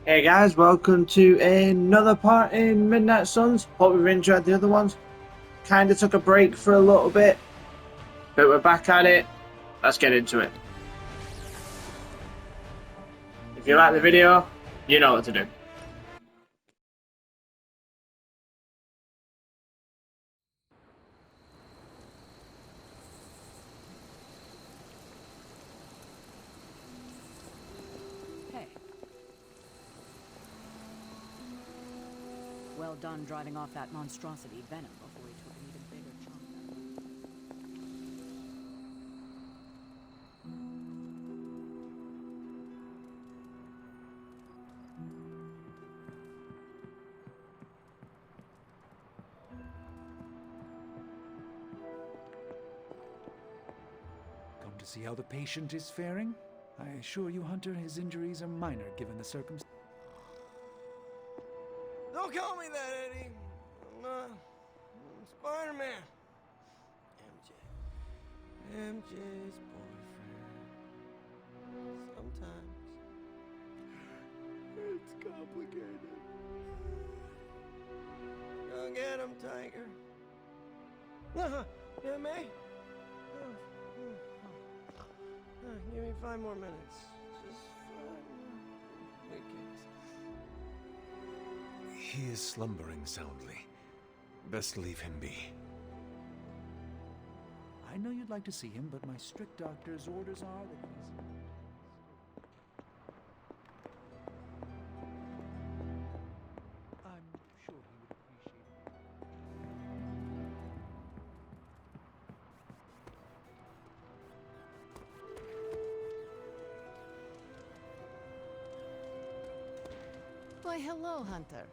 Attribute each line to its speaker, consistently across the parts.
Speaker 1: Hey guys, welcome to another part in Midnight Suns. Hope you've enjoyed the other ones. Kinda took a break for a little bit, but we're back at it. Let's get into it. If you like the video, you know what to do.
Speaker 2: Hey. Well done driving off that monstrosity Venom before he took an even bigger chunk out of it.
Speaker 3: Come to see how the patient is faring? I assure you, Hunter, his injuries are minor given the circumstances.
Speaker 4: Don't call me that, Eddie. I'm Spider-Man. MJ's boyfriend. Sometimes it's complicated. Go get him, Tiger. Yeah, May? Give me 5 more minutes. Just 5 more weekends.
Speaker 5: He is slumbering soundly. Best leave him be.
Speaker 3: I know you'd like to see him, but my strict doctor's orders are that he's... I'm sure he would appreciate it.
Speaker 2: Why, hello, Hunter.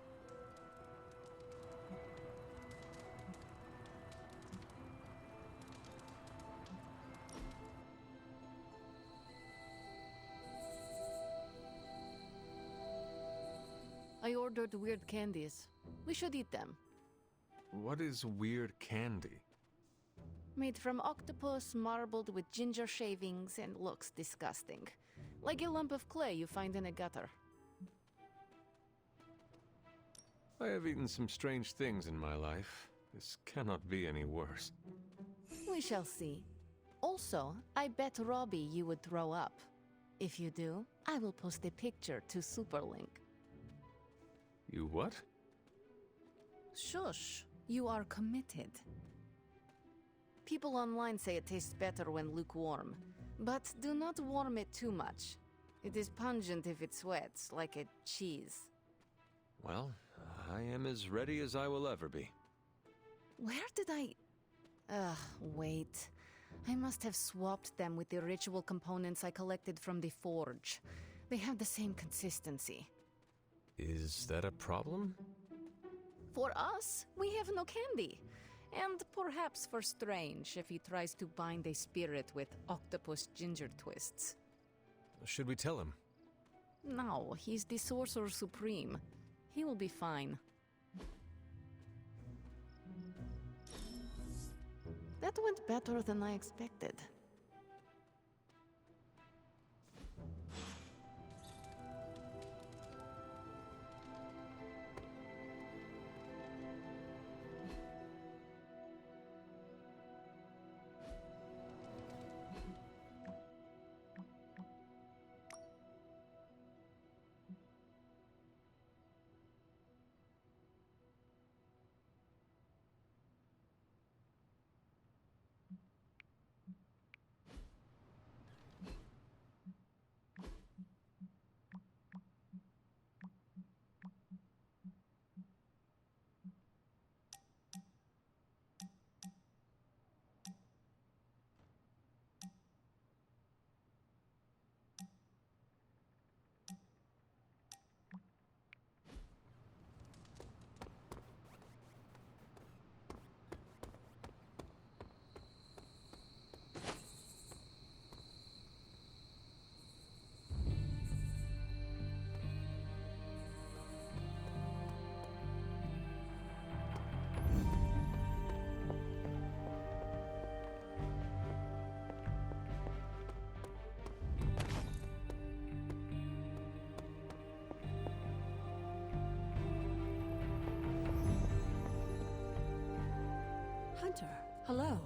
Speaker 2: I ordered weird candies. We should eat them.
Speaker 5: What is weird candy?
Speaker 2: Made from octopus, marbled with ginger shavings, and looks disgusting. Like a lump of clay you find in a gutter.
Speaker 5: I have eaten some strange things in my life. This cannot be any worse.
Speaker 2: We shall see. Also, I bet Robbie you would throw up. If you do, I will post a picture to Superlink.
Speaker 5: You what?
Speaker 2: Shush, you are committed. People online say it tastes better when lukewarm, but do not warm it too much. It is pungent if it sweats, like a cheese.
Speaker 5: Well, I am as ready as I will ever be.
Speaker 2: Where did I... wait. I must have swapped them with the ritual components I collected from the forge. They have the same consistency.
Speaker 5: Is that a problem?
Speaker 2: For us, we have no candy. And perhaps for Strange if he tries to bind a spirit with octopus ginger twists.
Speaker 5: Should we tell him?
Speaker 2: No, he's the Sorcerer Supreme. He will be fine. That went better than I expected.
Speaker 6: Hunter, hello.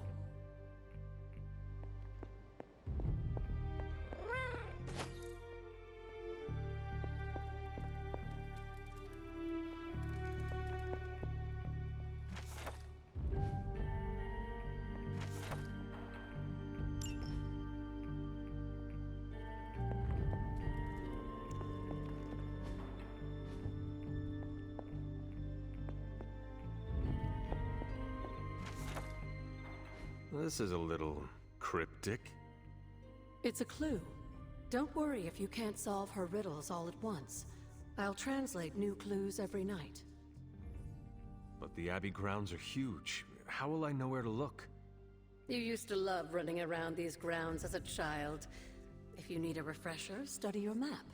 Speaker 5: This is a little cryptic.
Speaker 6: It's a clue. Don't worry if you can't solve her riddles all at once. I'll translate new clues every night.
Speaker 5: But the Abbey grounds are huge. How will I know where to look?
Speaker 6: You used to love running around these grounds as a child. If you need a refresher, study your map.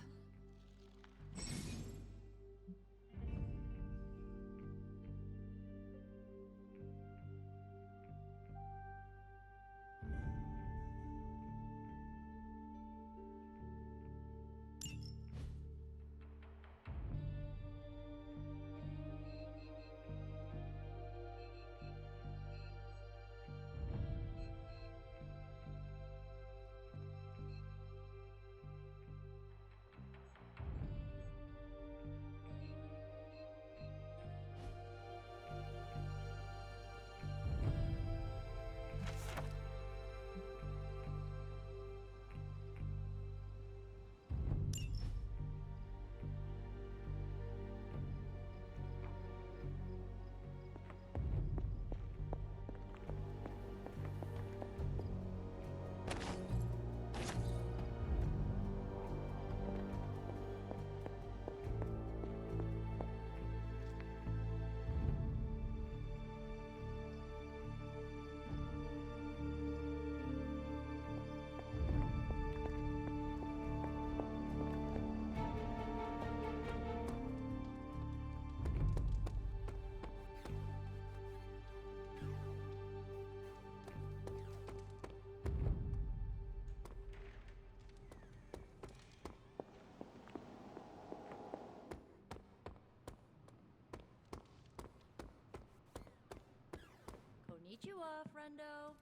Speaker 7: Konnichiwa, friendo.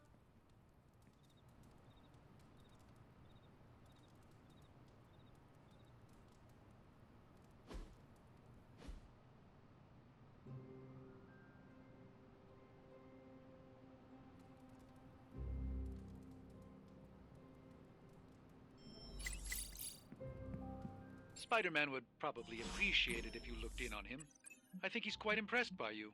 Speaker 8: Spider-Man would probably appreciate it if you looked in on him. I think he's quite impressed by you.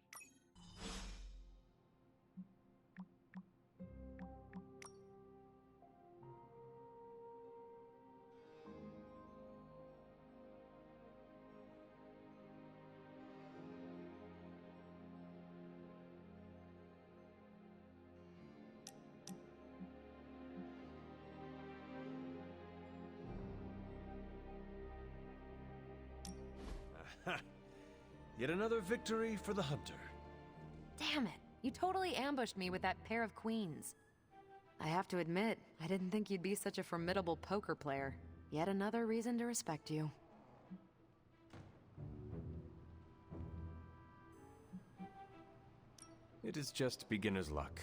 Speaker 5: Yet another victory for the hunter.
Speaker 9: Damn it! You totally ambushed me with that pair of queens. I have to admit, I didn't think you'd be such a formidable poker player. Yet another reason to respect you.
Speaker 5: It is just beginner's luck.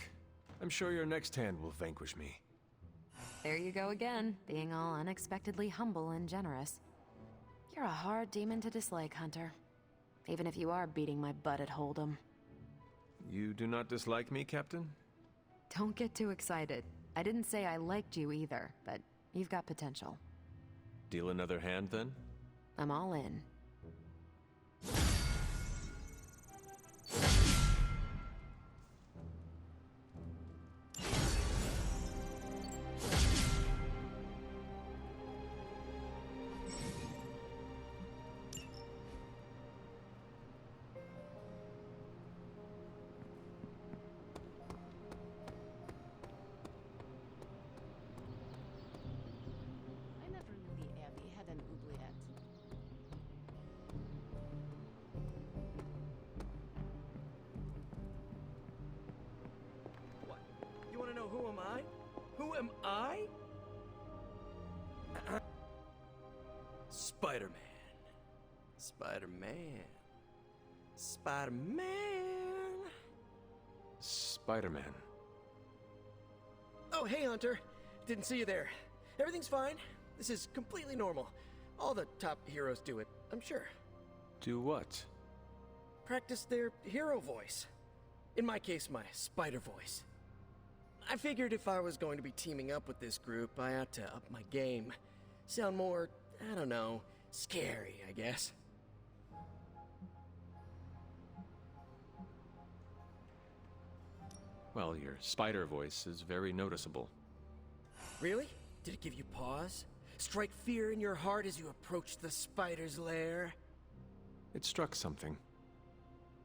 Speaker 5: I'm sure your next hand will vanquish me.
Speaker 9: There you go again, being all unexpectedly humble and generous. You're a hard demon to dislike, Hunter. Even if you are beating my butt at Hold'em.
Speaker 5: You do not dislike me, Captain?
Speaker 9: Don't get too excited. I didn't say I liked you either, but you've got potential.
Speaker 5: Deal another hand, then?
Speaker 9: I'm all in.
Speaker 2: I never knew the Abbey had an oubliette.
Speaker 4: What? You want to know who am I? Who am I? Spider-Man. Spider-Man. Spider-Man.
Speaker 5: Spider-Man.
Speaker 4: Oh, hey, Hunter. Didn't see you there. Everything's fine. This is completely normal. All the top heroes do it, I'm sure.
Speaker 5: Do what?
Speaker 4: Practice their hero voice. In my case, my spider voice. I figured if I was going to be teaming up with this group, I ought to up my game. Sound more, I don't know, scary, I guess.
Speaker 5: Well, your spider voice is very noticeable.
Speaker 4: Really? Did it give you pause? Strike fear in your heart as you approach the spider's lair?
Speaker 5: It struck something.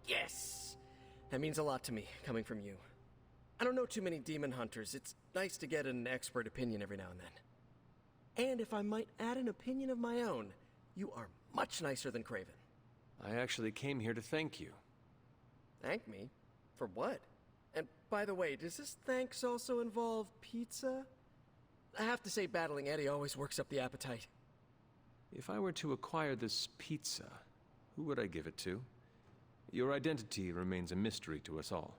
Speaker 4: Yes! That means a lot to me, coming from you. I don't know too many demon hunters. It's nice to get an expert opinion every now and then. And if I might add an opinion of my own, you are much nicer than Craven.
Speaker 5: I actually came here to thank you.
Speaker 4: Thank me? For what? And by the way, does this thanks also involve pizza? I have to say, battling Eddie always works up the appetite.
Speaker 5: If I were to acquire this pizza, who would I give it to? Your identity remains a mystery to us all.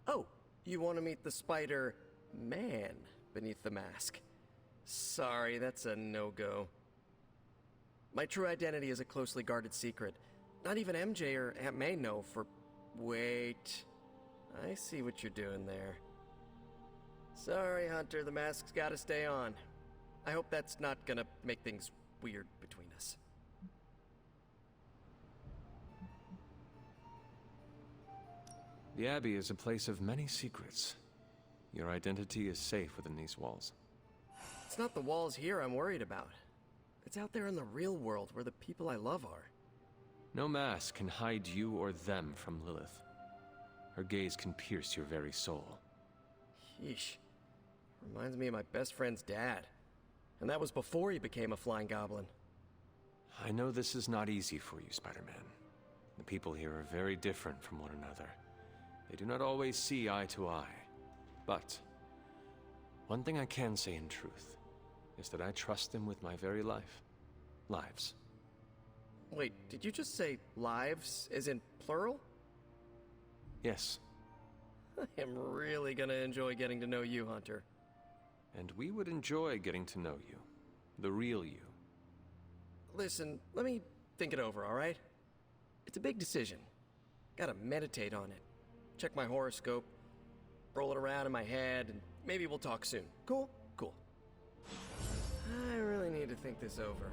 Speaker 4: Oh, you want to meet the Spider-Man beneath the mask? Sorry, that's a no-go. My true identity is a closely guarded secret. Not even MJ or Aunt May know for... Wait... I see what you're doing there. Sorry, Hunter, the mask's gotta stay on. I hope that's not gonna make things weird between us.
Speaker 5: The Abbey is a place of many secrets. Your identity is safe within these walls.
Speaker 4: It's not the walls here I'm worried about. It's out there in the real world where the people I love are.
Speaker 5: No mask can hide you or them from Lilith. Her gaze can pierce your very soul.
Speaker 4: Yeesh. Reminds me of my best friend's dad. And that was before he became a flying goblin.
Speaker 5: I know this is not easy for you, Spider-Man. The people here are very different from one another. They do not always see eye to eye. But one thing I can say in truth is that I trust them with my very life. Lives.
Speaker 4: Wait, did you just say lives, as in plural?
Speaker 5: Yes.
Speaker 4: I am really gonna enjoy getting to know you, Hunter.
Speaker 5: And we would enjoy getting to know you. The real you.
Speaker 4: Listen, let me think it over, alright? It's a big decision. Gotta meditate on it. Check my horoscope, roll it around in my head, and maybe we'll talk soon. Cool? Cool. I really need to think this over.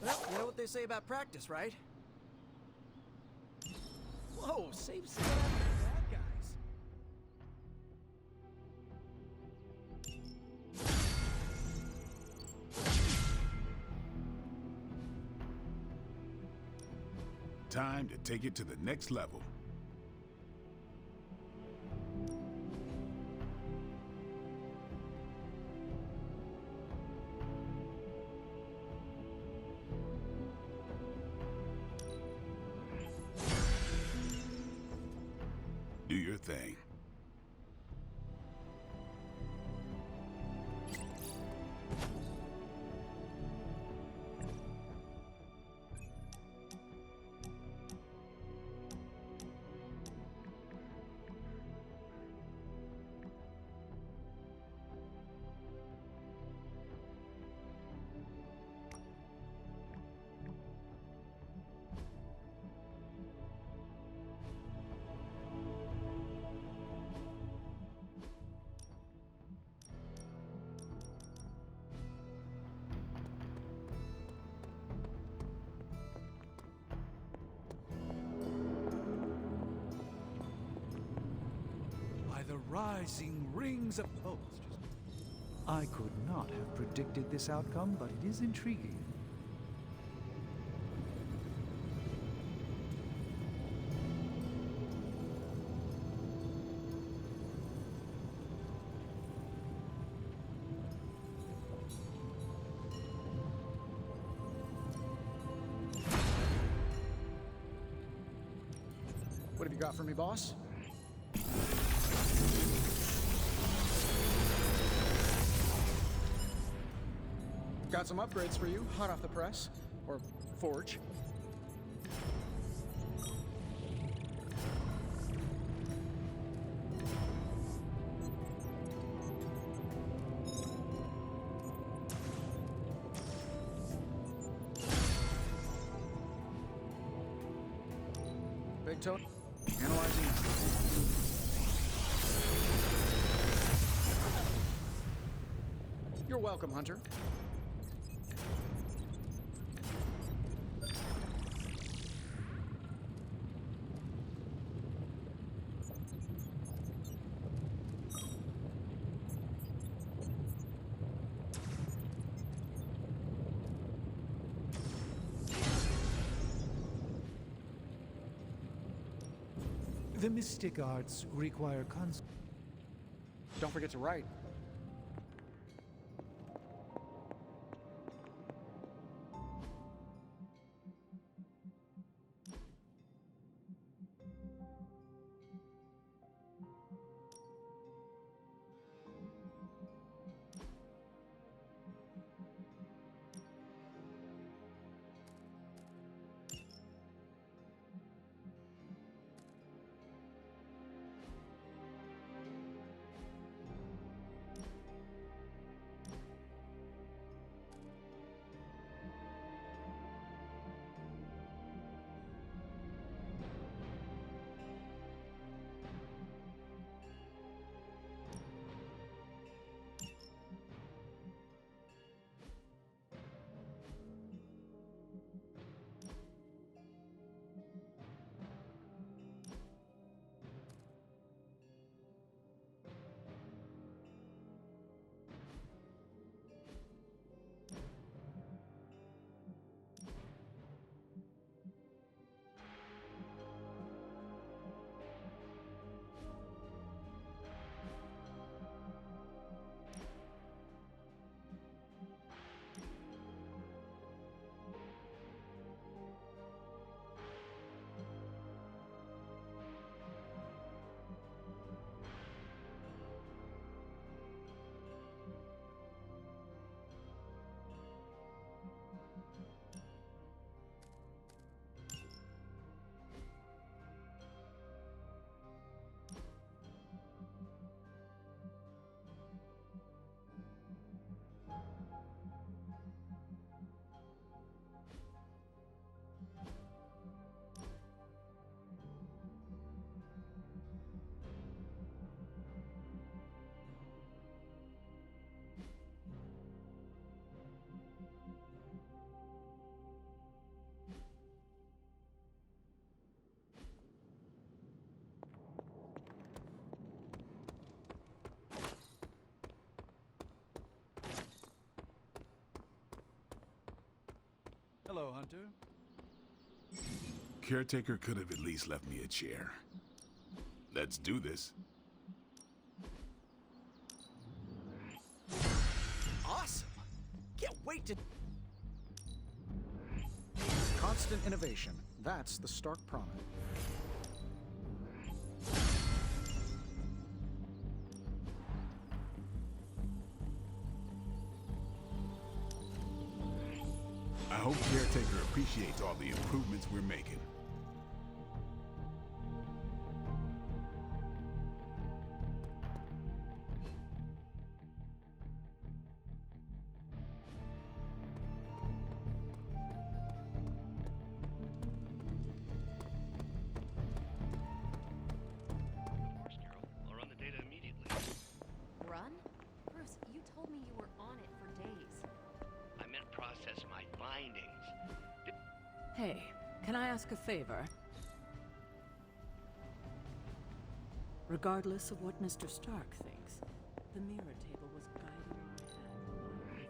Speaker 4: Well, you know what they say about practice, right? Whoa, save some of that for the bad guys.
Speaker 7: Time to take it to the next level. Do your thing.
Speaker 3: rising rings of... Oh, it's just... I could not have predicted this outcome, but it is intriguing.
Speaker 10: What have you got for me, boss? Got some upgrades for you, hot off the press. Or forge. Big toe. Analyzing. You're welcome, Hunter.
Speaker 3: The mystic arts require
Speaker 10: Don't forget to write.
Speaker 3: Hello, Hunter.
Speaker 7: Caretaker could have at least left me a chair. Let's do this.
Speaker 10: Awesome! Can't wait to... Constant innovation. That's the Stark promise.
Speaker 7: I hope Caretaker appreciates all the improvements we're making.
Speaker 8: Course, Carol. I'll run the data immediately.
Speaker 9: Run? Bruce, you told me you were on it for days.
Speaker 8: I meant process my findings.
Speaker 6: Hey, can I ask a favor? Regardless of what Mr. Stark thinks, the mirror table was guiding my hand for centuries.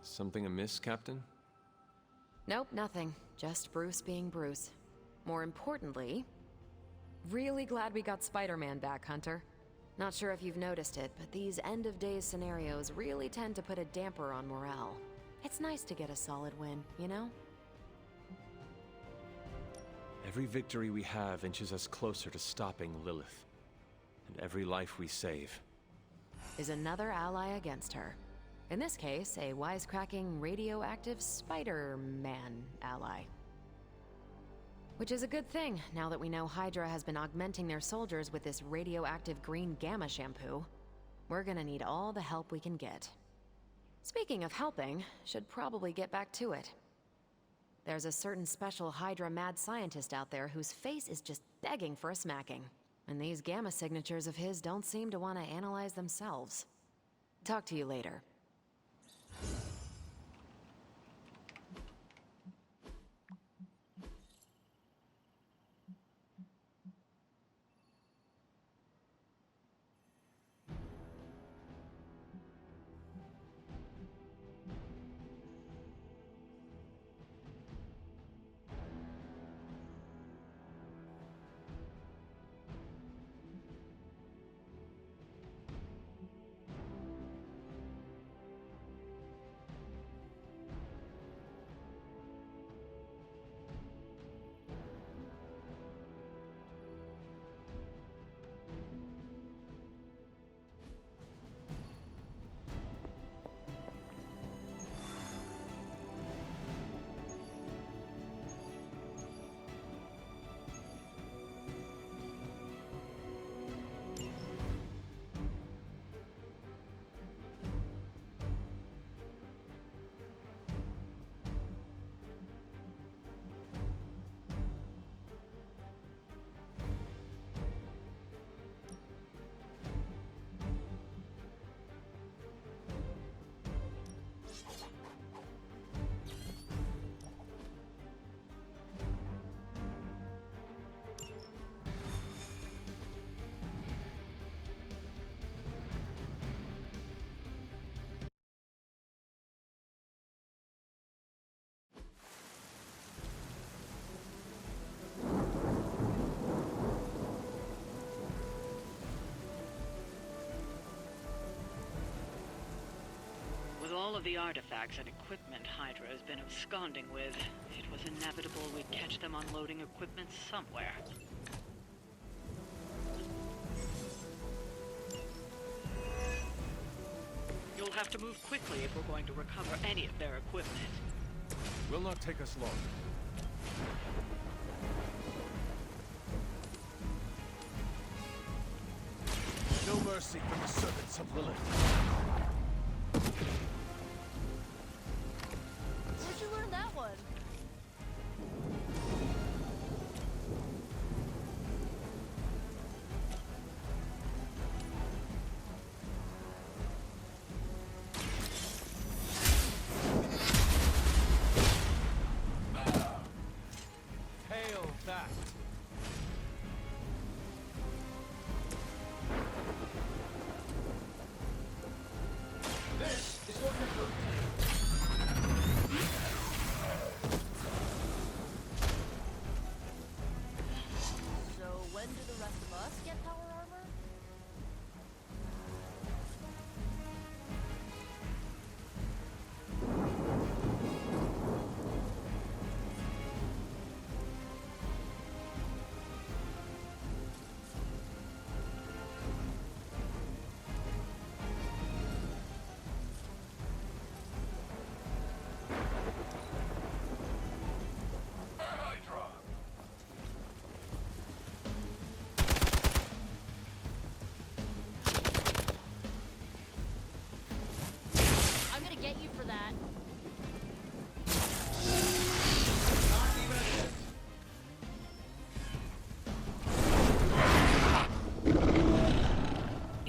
Speaker 5: Something amiss, Captain?
Speaker 9: Nope, nothing. Just Bruce being Bruce. More importantly, really glad we got Spider-Man back, Hunter. Not sure if you've noticed it, but these end-of-days scenarios really tend to put a damper on morale. It's nice to get a solid win, you know?
Speaker 5: Every victory we have inches us closer to stopping Lilith. And every life we save
Speaker 9: is another ally against her. In this case, a wisecracking, radioactive Spider-Man ally. Which is a good thing, now that we know Hydra has been augmenting their soldiers with this radioactive green gamma shampoo. We're gonna need all the help we can get. Speaking of helping, should probably get back to it. There's a certain special Hydra mad scientist out there whose face is just begging for a smacking. And these gamma signatures of his don't seem to want to analyze themselves. Talk to you later.
Speaker 11: All of the artifacts and equipment Hydra has been absconding with, it was inevitable we'd catch them unloading equipment somewhere. You'll have to move quickly if we're going to recover any of their equipment.
Speaker 3: Will not take us long. No mercy from the servants of Lilith.
Speaker 12: Where'd you learn that one?
Speaker 3: Hail that!
Speaker 13: This is what we do.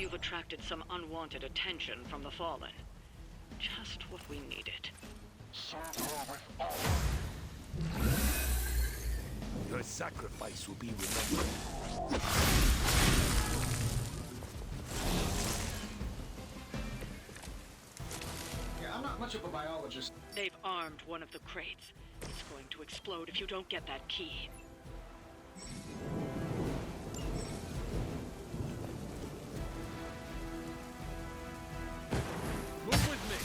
Speaker 11: you've attracted some unwanted attention from the Fallen. Just what we needed.
Speaker 7: Your sacrifice will be remembered.
Speaker 10: Yeah, I'm not much of a biologist.
Speaker 11: They've armed one of the crates. It's going to explode if you don't get that key.
Speaker 5: Move with me!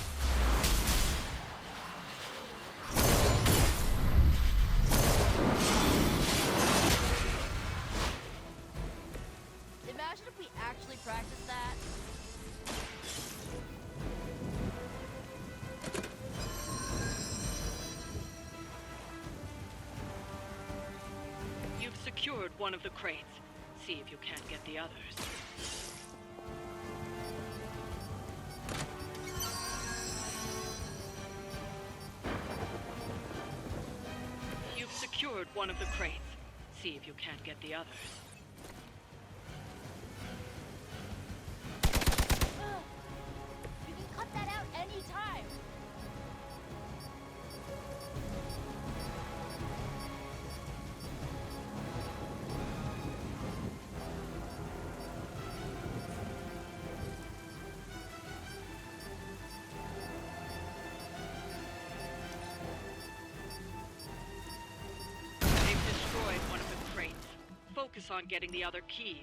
Speaker 12: Imagine if we actually practiced that.
Speaker 11: You've secured one of the crates. See if you can't get the others. You've secured one of the crates. See if you can't get the others.
Speaker 12: You can cut that out anytime.
Speaker 11: They've destroyed one of the crates. Focus on getting the other keys.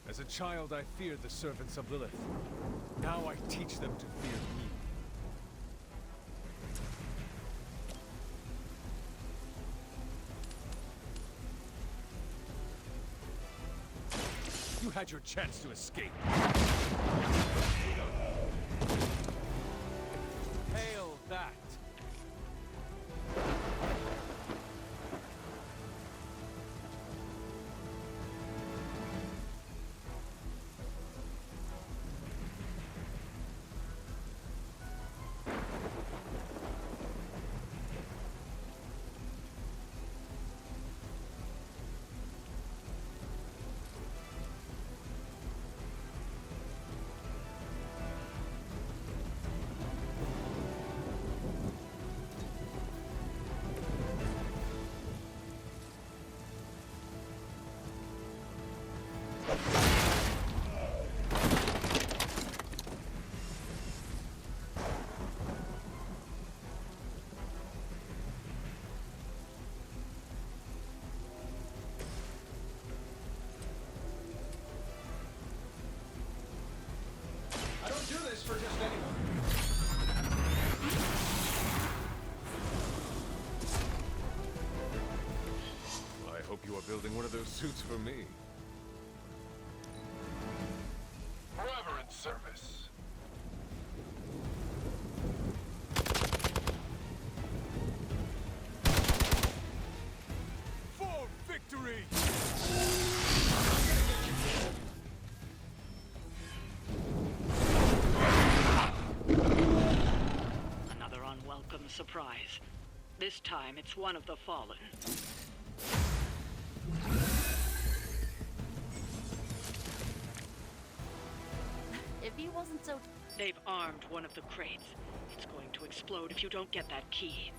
Speaker 3: As a child, I feared the servants of Lilith. Now I teach them to fear me. You had your chance to escape. Hail that!
Speaker 10: I don't do this for just anyone.
Speaker 5: I hope you are building one of those suits for me.
Speaker 7: Forever in service.
Speaker 3: For victory!
Speaker 11: Another unwelcome surprise. This time it's one of the Fallen.
Speaker 12: If he wasn't so...
Speaker 11: They've armed one of the crates. It's going to explode if you don't get that key.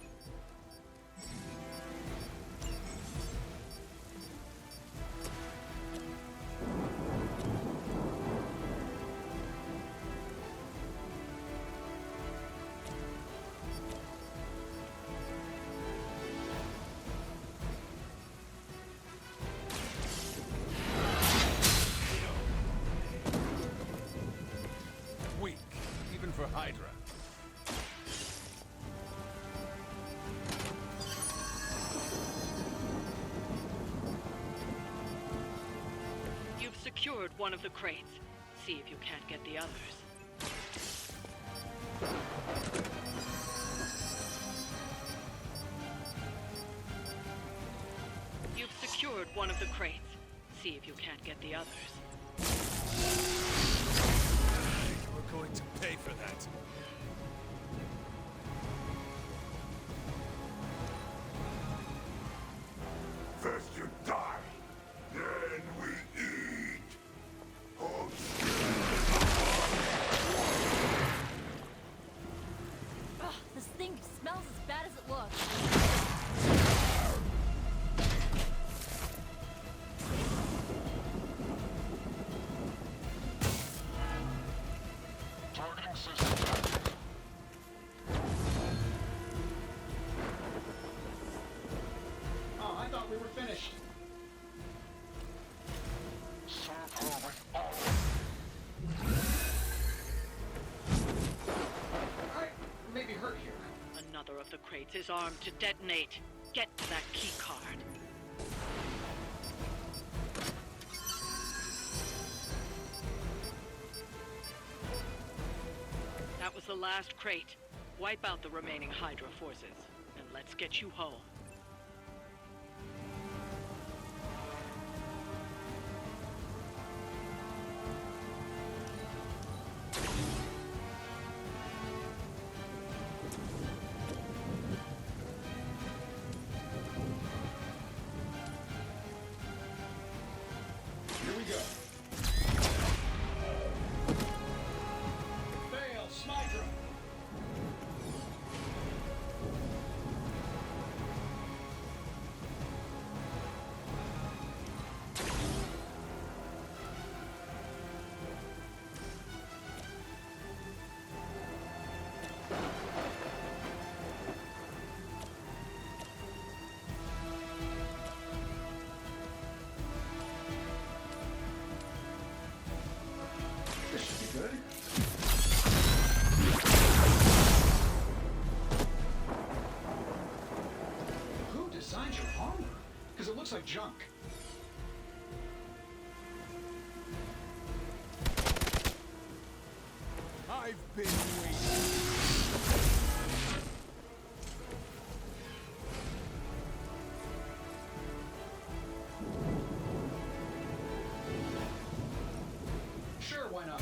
Speaker 3: Weak, even for Hydra.
Speaker 11: one of the crates. See if you can't get the others. You've secured one of the crates. See if you can't get the others.
Speaker 7: We're going to pay for that.
Speaker 13: First you die, then we eat.
Speaker 12: Ugh, this thing smells as bad as it looks.
Speaker 13: Targeting systems active.
Speaker 10: Oh, I thought we were finished.
Speaker 13: Serve her with all.
Speaker 10: I may be hurt here.
Speaker 11: Another of the crates is armed to detonate. Get to that key card. That was the last crate. Wipe out the remaining Hydra forces, and let's get you home.
Speaker 10: Here we go. Fail, Smydra. This should be good. Who designed your armor? Because it looks like junk.
Speaker 7: I've been waiting.
Speaker 10: Sure, why not?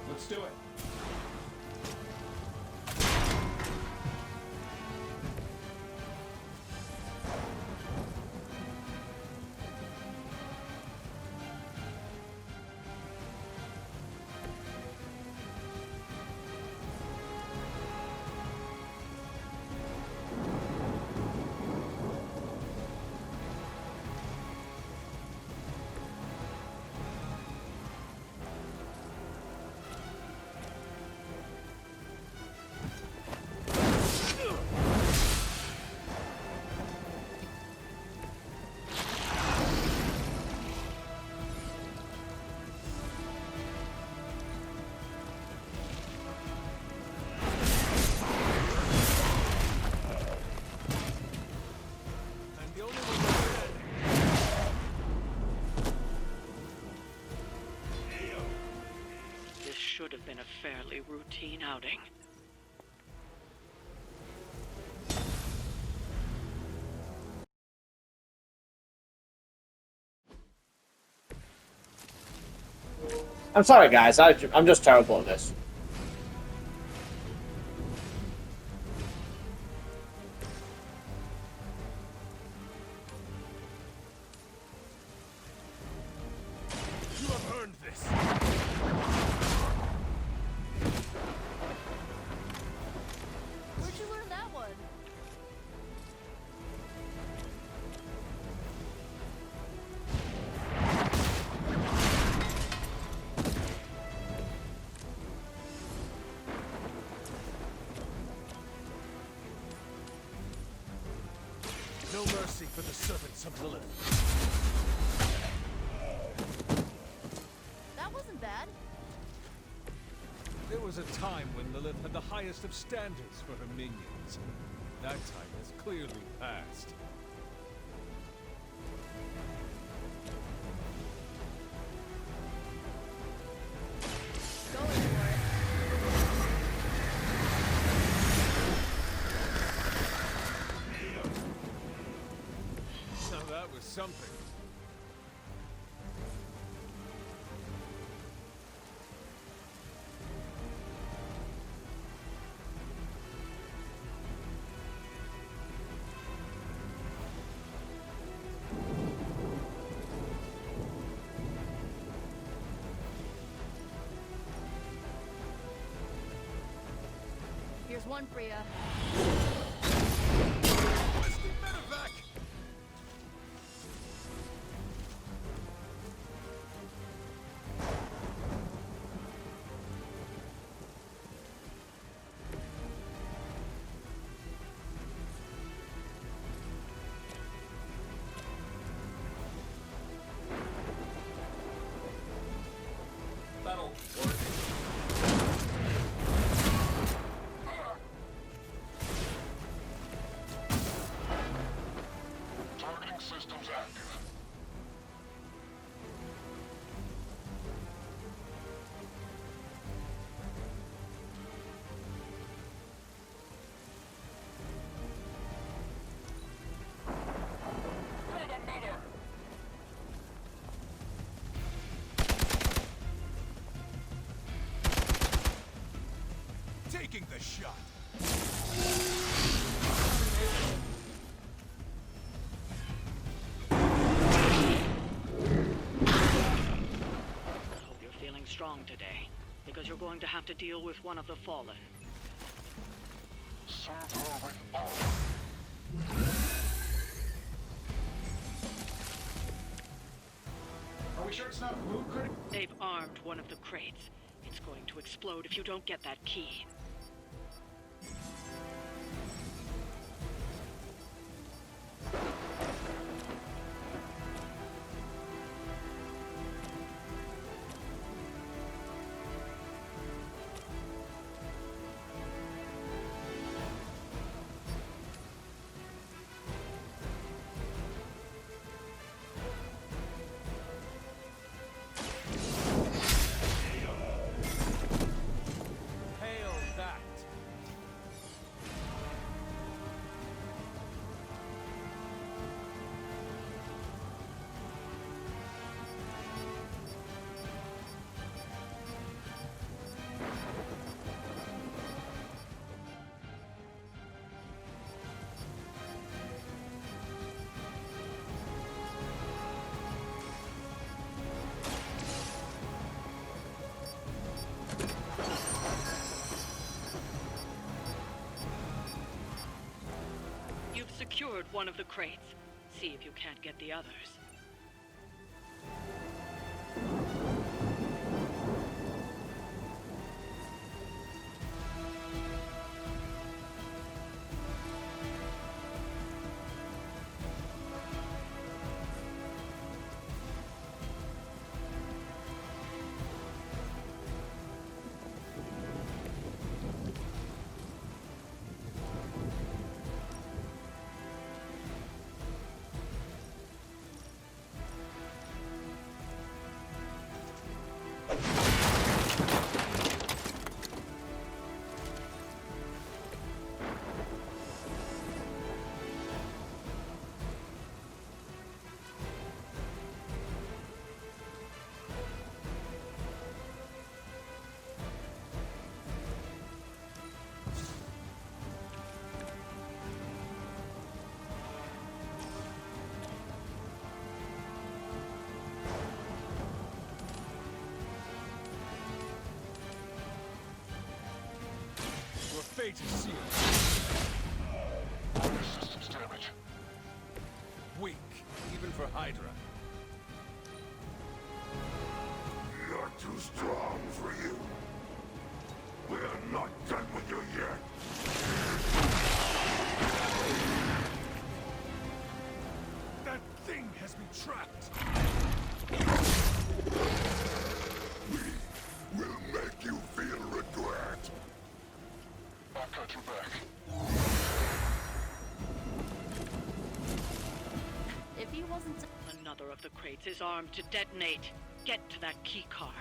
Speaker 10: Let's do it.
Speaker 5: I'm the only one left.
Speaker 11: This should have been a fairly routine outing.
Speaker 1: I'm sorry, guys. I'm just terrible at this.
Speaker 7: You have earned this.
Speaker 12: Where'd you learn that one?
Speaker 7: No mercy for the servants of Lilith.
Speaker 12: wasn't bad.
Speaker 3: There was a time when Lilith had the highest of standards for her minions. That time has clearly passed.
Speaker 12: Going for it.
Speaker 3: Now that was something.
Speaker 12: Here's one for ya.
Speaker 3: Where's the medevac?
Speaker 13: Battle. Targeting systems active.
Speaker 7: Taking the shot.
Speaker 11: Hope you're feeling strong today, because you're going to have to deal with one of the Fallen.
Speaker 13: Serve her with honor.
Speaker 10: Are we sure it's not moon critic?
Speaker 11: They've armed one of the crates. It's going to explode if you don't get that key.
Speaker 3: Hail that!
Speaker 11: You've secured one of the crates. See if you can't get the others.
Speaker 3: Your fate is sealed.
Speaker 13: All systems damage.
Speaker 3: Weak, even for Hydra.
Speaker 13: Not too strong for you. We're not done with you yet.
Speaker 3: That thing has been trapped!
Speaker 13: We
Speaker 12: wasn't.
Speaker 11: Another of the crates is armed to detonate. Get to that key card.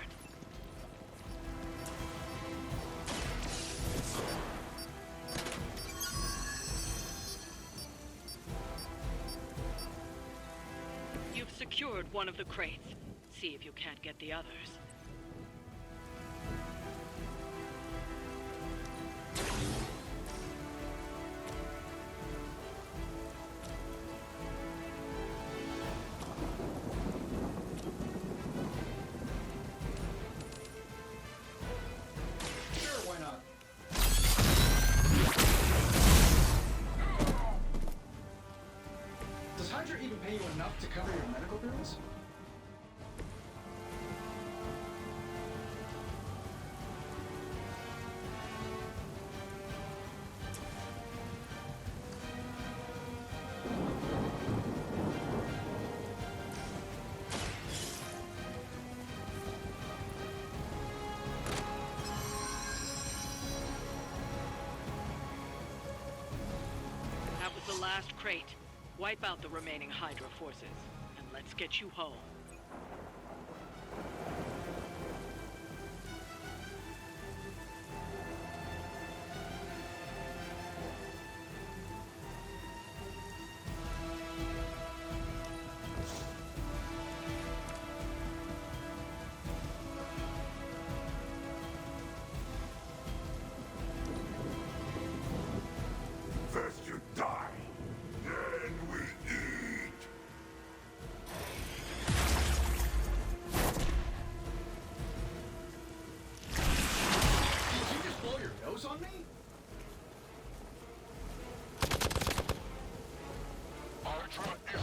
Speaker 11: You've secured one of the crates. See if you can't get the others.
Speaker 10: Sure, why not? Does Hydra even pay you enough to cover your medical bills?
Speaker 11: That was the last crate. Wipe out the remaining Hydra forces, and let's get you home.
Speaker 13: First you die, then we eat.
Speaker 10: Did you just blow your nose on me?
Speaker 13: Hydra is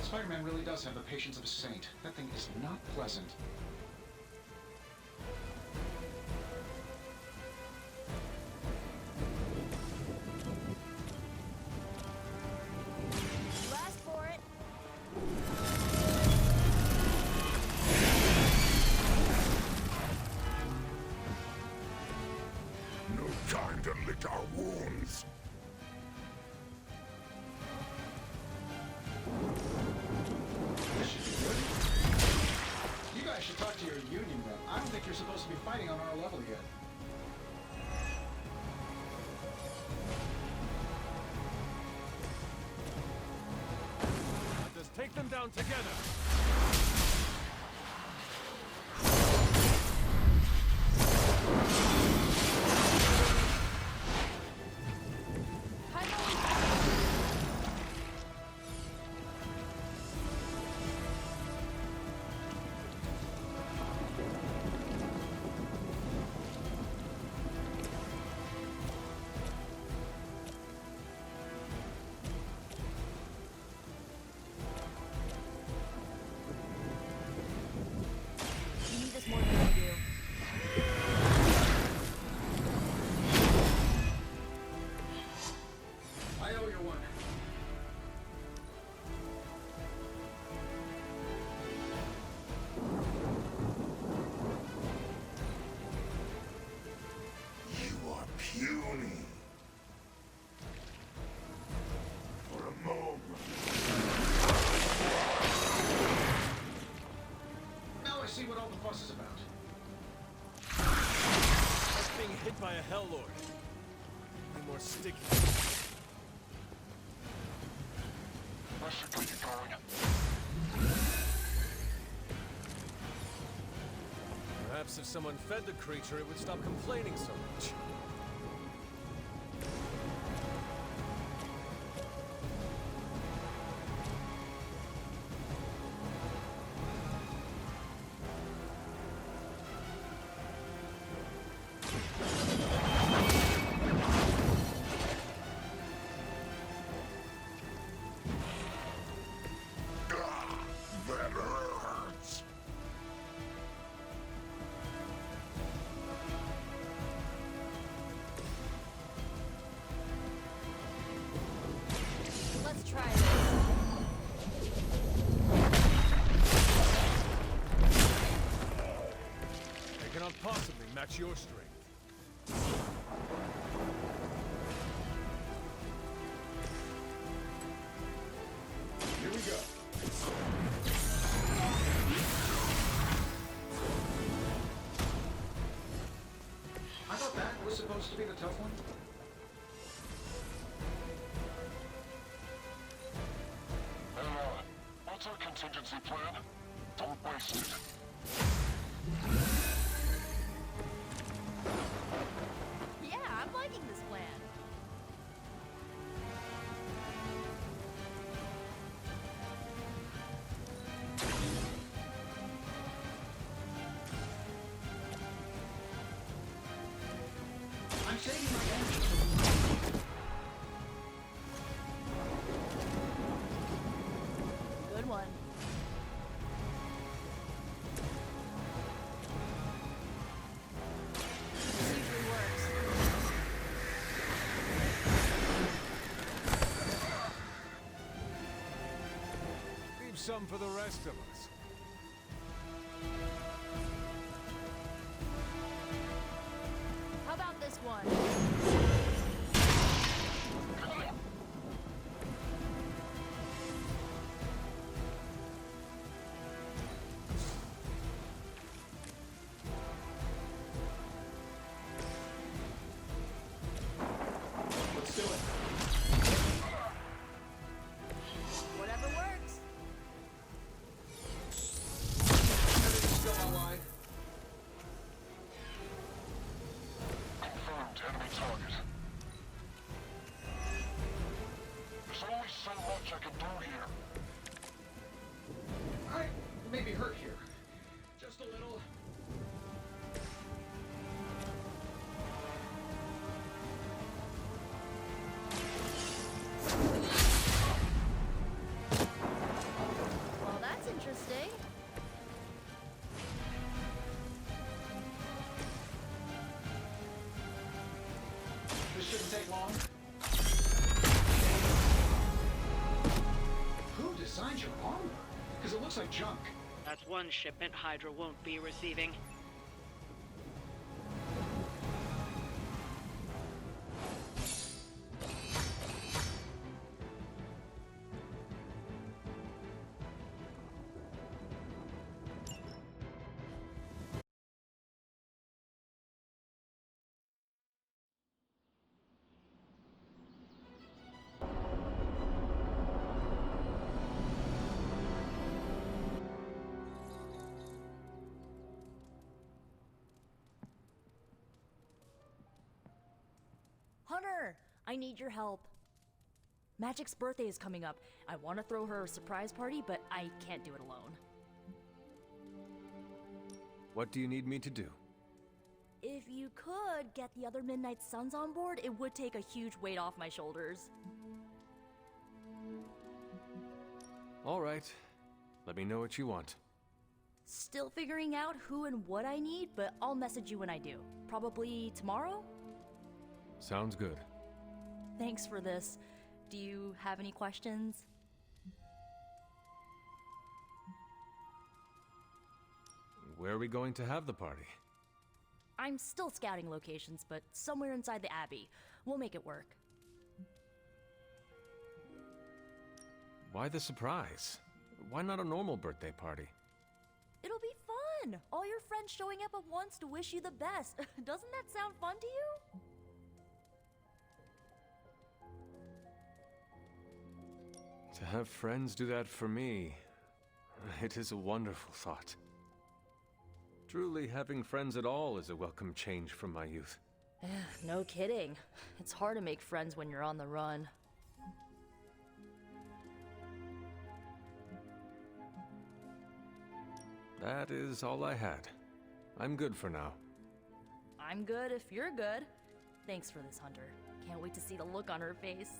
Speaker 10: Spider-Man really does have the patience of a saint. That thing is not pleasant.
Speaker 12: Last for it.
Speaker 13: no time to lick our wounds.
Speaker 10: This should be good. You guys should talk to your union rep. I don't think you're supposed to be fighting on our level yet.
Speaker 5: Just take them down together.
Speaker 12: You need this more than I do.
Speaker 10: I owe you one.
Speaker 13: You are puny. For a moment.
Speaker 10: Now I see what all the fuss is about.
Speaker 5: Like being hit by a Hell Lord. Be more sticky. Perhaps if someone fed the creature, it would stop complaining so much.
Speaker 13: That hurts.
Speaker 12: Let's try this.
Speaker 5: They cannot possibly match your strength.
Speaker 10: to be the tough one?
Speaker 13: What's our contingency plan? Don't waste it.
Speaker 12: Yeah, I'm liking this plan.
Speaker 10: I'm saving my energy for
Speaker 12: Good one. This usually works.
Speaker 3: Leave some for the rest of us.
Speaker 12: How about this one?
Speaker 10: Let's do it.
Speaker 12: Whatever works.
Speaker 10: Everything's still online.
Speaker 13: Confirmed enemy target. There's only so much I can do here.
Speaker 10: I may be hurt here. Just a little.
Speaker 12: Well, that's interesting.
Speaker 10: This shouldn't take long. Who designed your armor? Because it looks like junk.
Speaker 11: That's one shipment Hydra won't be receiving.
Speaker 14: Hunter, I need your help. Magic's birthday is coming up. I want to throw her a surprise party, but I can't do it alone.
Speaker 5: What do you need me to do?
Speaker 14: If you could get the other Midnight Suns on board, it would take a huge weight off my shoulders.
Speaker 5: All right. Let me know what you want.
Speaker 14: Still figuring out who and what I need, but I'll message you when I do. Probably tomorrow?
Speaker 5: Sounds good.
Speaker 14: Thanks for this. Do you have any questions?
Speaker 5: Where are we going to have the party?
Speaker 14: I'm still scouting locations, but somewhere inside the Abbey. We'll make it work.
Speaker 5: Why the surprise? Why not a normal birthday party?
Speaker 14: It'll be fun! All your friends showing up at once to wish you the best. Doesn't that sound fun to you?
Speaker 5: To have friends do that for me, it is a wonderful thought. Truly, having friends at all is a welcome change from my youth.
Speaker 14: No kidding. It's hard to make friends when you're on the run.
Speaker 5: That is all I had. I'm good for now.
Speaker 14: I'm good if you're good. Thanks for this, Hunter. Can't wait to see the look on her face.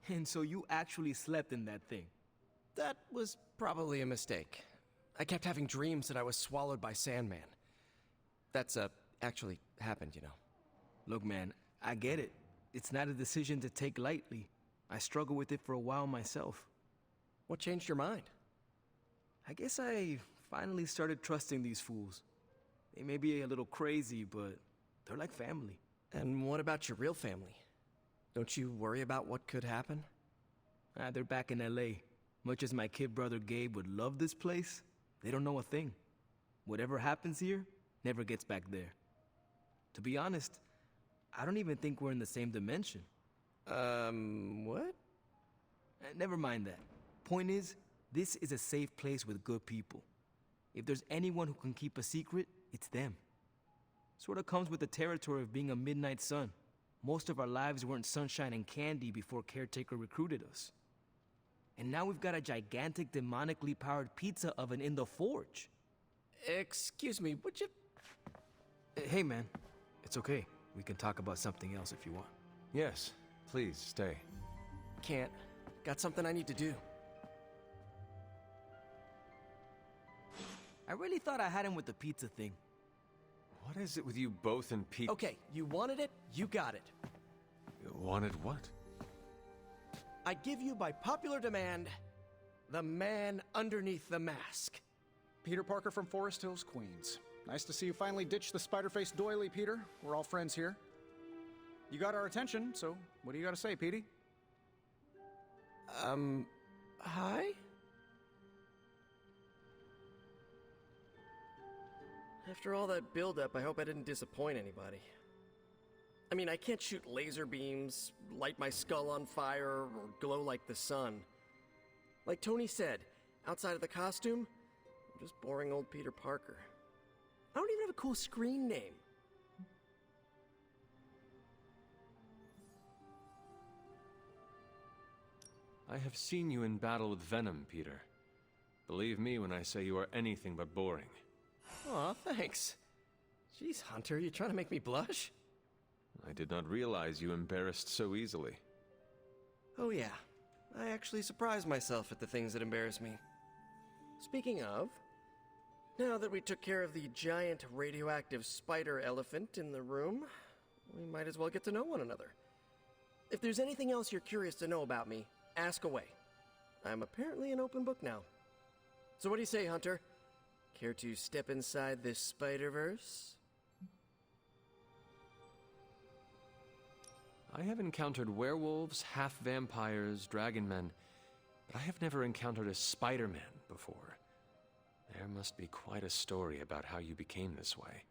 Speaker 15: And so you actually slept in that thing?
Speaker 4: That was probably a mistake. I kept having dreams that I was swallowed by Sandman. That's, actually happened, you know.
Speaker 15: Look, man, I get it. It's not a decision to take lightly. I struggled with it for a while myself.
Speaker 4: What changed your mind?
Speaker 15: I guess I finally started trusting these fools. They may be a little crazy, but they're like family.
Speaker 4: And what about your real family? Don't you worry about what could happen?
Speaker 15: They're back in LA. Much as my kid brother Gabe would love this place, they don't know a thing. Whatever happens here never gets back there. To be honest, I don't even think we're in the same dimension.
Speaker 4: What?
Speaker 15: Never mind that. Point is, this is a safe place with good people. If there's anyone who can keep a secret, it's them. Sorta comes with the territory of being a midnight sun. Most of our lives weren't sunshine and candy before Caretaker recruited us. And now we've got a gigantic demonically powered pizza oven in the forge.
Speaker 4: Excuse me, would you...
Speaker 15: Hey man, it's okay. We can talk about something else if you want.
Speaker 5: Yes, please, stay.
Speaker 4: Can't. Got something I need to do.
Speaker 15: I really thought I had him with the pizza thing.
Speaker 5: What is it with you both and Pete?
Speaker 4: Okay, you wanted it, you got it.
Speaker 5: You wanted what?
Speaker 4: I give you by popular demand, the man underneath the mask.
Speaker 10: Peter Parker from Forest Hills, Queens. Nice to see you finally ditch the spider-faced doily, Peter. We're all friends here. You got our attention, so what do you got to say, Petey?
Speaker 4: Hi? After all that build-up, I hope I didn't disappoint anybody. I mean, I can't shoot laser beams, light my skull on fire, or glow like the sun. Like Tony said, outside of the costume, I'm just boring old Peter Parker. I don't even have a cool screen name.
Speaker 5: I have seen you in battle with Venom, Peter. Believe me when I say you are anything but boring.
Speaker 4: Aw, thanks. Jeez, Hunter, you trying to make me blush?
Speaker 5: I did not realize you embarrassed so easily.
Speaker 4: Oh yeah, I actually surprise myself at the things that embarrass me. Speaking of, now that we took care of the giant radioactive spider elephant in the room, we might as well get to know one another. If there's anything else you're curious to know about me, ask away. I'm apparently an open book now. So what do you say, Hunter? Care to step inside this Spider-Verse?
Speaker 5: I have encountered werewolves, half-vampires, dragon men, but I have never encountered a Spider-Man before. There must be quite a story about how you became this way.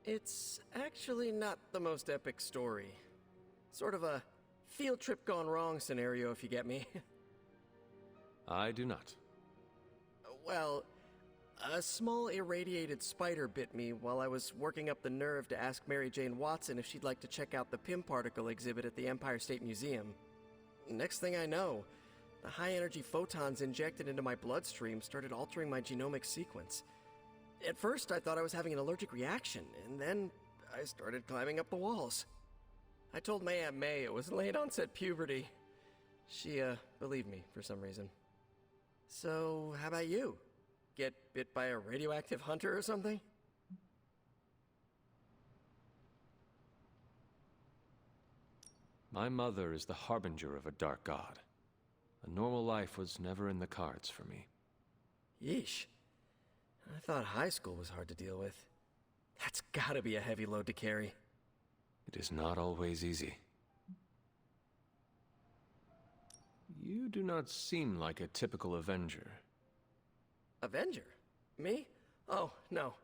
Speaker 4: It's actually not the most epic story. Sort of a field trip gone wrong scenario, if you get me.
Speaker 5: I do not.
Speaker 4: Well, a small irradiated spider bit me while I was working up the nerve to ask Mary Jane Watson if she'd like to check out the Pym particle exhibit at the Empire State Museum. Next thing I know, the high-energy photons injected into my bloodstream started altering my genomic sequence. At first, I thought I was having an allergic reaction, and then I started climbing up the walls. I told my Aunt May it was late-onset puberty. She, believed me for some reason. So, how about you? Get bit by a radioactive hunter or something?
Speaker 5: My mother is the harbinger of a dark god. A normal life was never in the cards for me.
Speaker 4: Yeesh. I thought high school was hard to deal with. That's gotta be a heavy load to carry.
Speaker 5: It is not always easy. You do not seem like a typical Avenger.
Speaker 4: Avenger? Me? Oh, no.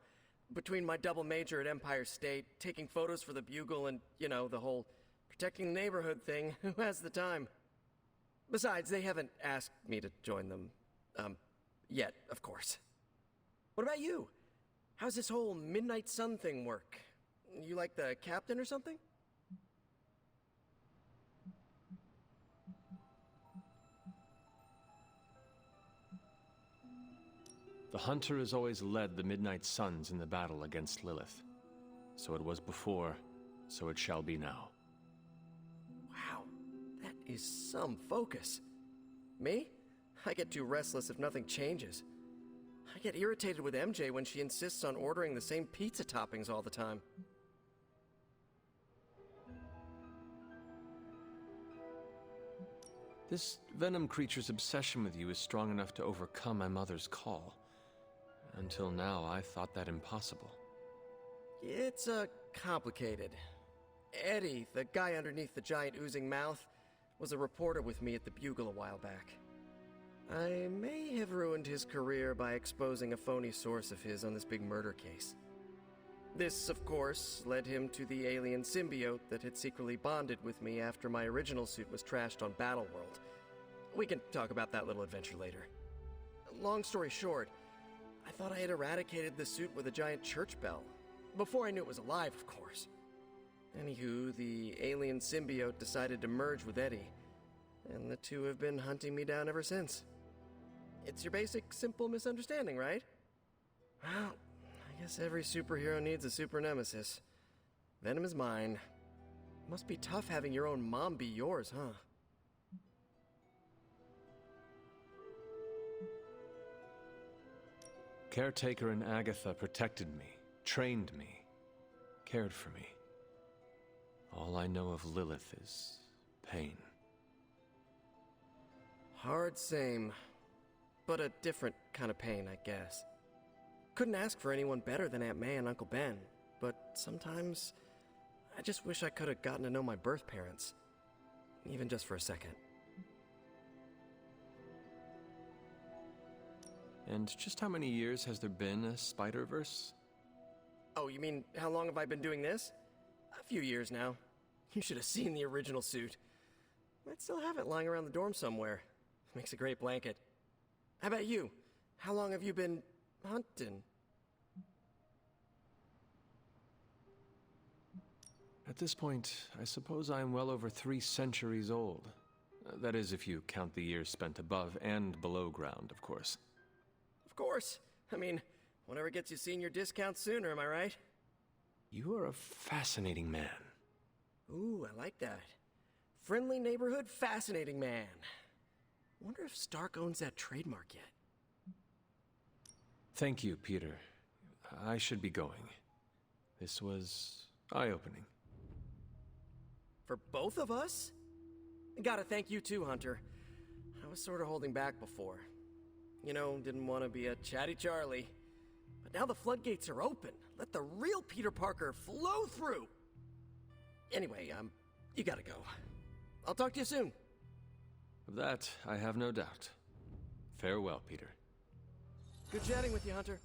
Speaker 4: Between my double major at Empire State, taking photos for the Bugle, and, you know, the whole protecting the neighborhood thing, who has the time? Besides, they haven't asked me to join them, yet, of course. What about you? How's this whole Midnight Sun thing work? You like the captain or something?
Speaker 5: The Hunter has always led the Midnight Suns in the battle against Lilith. So it was before, so it shall be now.
Speaker 4: Wow, that is some focus. Me? I get too restless if nothing changes. I get irritated with MJ when she insists on ordering the same pizza toppings all the time.
Speaker 5: This venom creature's obsession with you is strong enough to overcome my mother's call. Until now, I thought that impossible.
Speaker 4: It's, complicated. Eddie, the guy underneath the giant oozing mouth, was a reporter with me at the Bugle a while back. I may have ruined his career by exposing a phony source of his on this big murder case. This, of course, led him to the alien symbiote that had secretly bonded with me after my original suit was trashed on Battleworld. We can talk about that little adventure later. Long story short, I thought I had eradicated the suit with a giant church bell. Before I knew it was alive, of course. Anywho, the alien symbiote decided to merge with Eddie, and the two have been hunting me down ever since. It's your basic, simple misunderstanding, right? Well, I guess every superhero needs a super nemesis. Venom is mine. Must be tough having your own mom be yours, huh?
Speaker 5: Caretaker and Agatha protected me, trained me, cared for me. All I know of Lilith is pain.
Speaker 4: Hard same, but a different kind of pain, I guess. Couldn't ask for anyone better than Aunt May and Uncle Ben, but sometimes I just wish I could have gotten to know my birth parents, even just for a second.
Speaker 5: And just how many years has there been a Spider-Verse?
Speaker 4: Oh, you mean how long have I been doing this? A few years now. You should have seen the original suit. Might still have it lying around the dorm somewhere. Makes a great blanket. How about you? How long have you been hunting?
Speaker 5: At this point, I suppose I am well over 3 centuries old. That is, if you count the years spent above and below ground, of course.
Speaker 4: Of course. I mean, whatever gets you senior discounts sooner, am I right?
Speaker 5: You are a fascinating man.
Speaker 4: Ooh, I like that. Friendly neighborhood, fascinating man. Wonder if Stark owns that trademark yet.
Speaker 5: Thank you, Peter. I should be going. This was eye-opening.
Speaker 4: For both of us? Gotta thank you too, Hunter. I was sort of holding back before. You know, didn't want to be a chatty Charlie. But now the floodgates are open. Let the real Peter Parker flow through. Anyway, you gotta go. I'll talk to you soon.
Speaker 5: Of that, I have no doubt. Farewell, Peter.
Speaker 4: Good chatting with you, Hunter.